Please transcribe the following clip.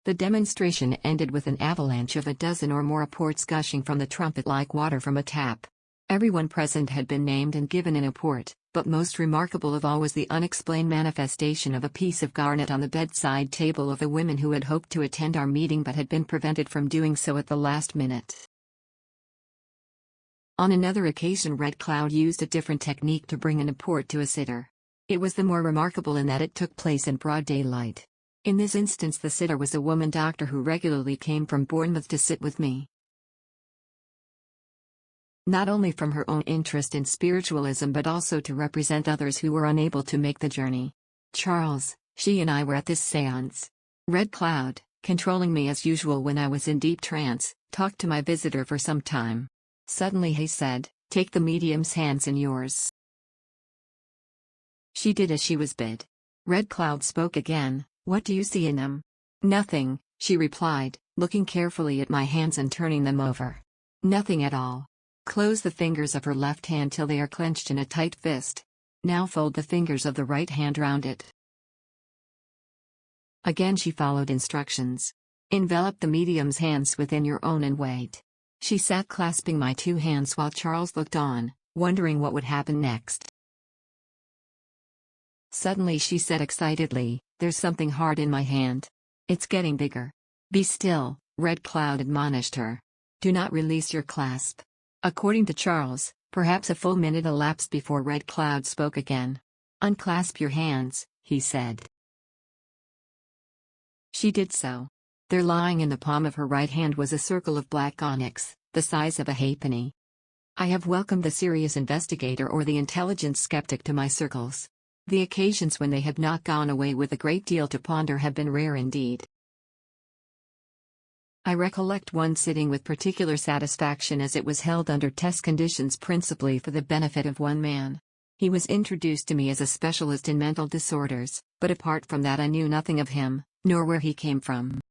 The demonstration ended with an avalanche of a dozen or more apports gushing from the trumpet like water from a tap. Everyone present had been named and given an apport, but most remarkable of all was the unexplained manifestation of a piece of garnet on the bedside table of a woman who had hoped to attend our meeting but had been prevented from doing so at the last minute. On another occasion, Red Cloud used a different technique to bring an apport to a sitter. It was the more remarkable in that it took place in broad daylight. In this instance, the sitter was a woman doctor who regularly came from Bournemouth to sit with me. Not only from her own interest in spiritualism but also to represent others who were unable to make the journey. Charles, she and I were at this séance. Red Cloud, controlling me as usual when I was in deep trance, talked to my visitor for some time. Suddenly he said, "Take the medium's hands in yours." She did as she was bid. Red Cloud spoke again. "What do you see in them?" "Nothing," she replied, looking carefully at my hands and turning them over. "Nothing at all. Close the fingers of her left hand till they are clenched in a tight fist. Now fold the fingers of the right hand round it." Again she followed instructions. "Envelop the medium's hands within your own and wait." She sat clasping my two hands while Charles looked on, wondering what would happen next. Suddenly she said excitedly, "There's something hard in my hand. It's getting bigger." "Be still," Red Cloud admonished her. "Do not release your clasp." According to Charles, perhaps a full minute elapsed before Red Cloud spoke again. "Unclasp your hands," he said. She did so. There, lying in the palm of her right hand, was a circle of black onyx, the size of a halfpenny. I have welcomed the serious investigator or the intelligent skeptic to my circles. The occasions when they have not gone away with a great deal to ponder have been rare indeed. I recollect one sitting with particular satisfaction as it was held under test conditions principally for the benefit of one man. He was introduced to me as a specialist in mental disorders, but apart from that I knew nothing of him, nor where he came from.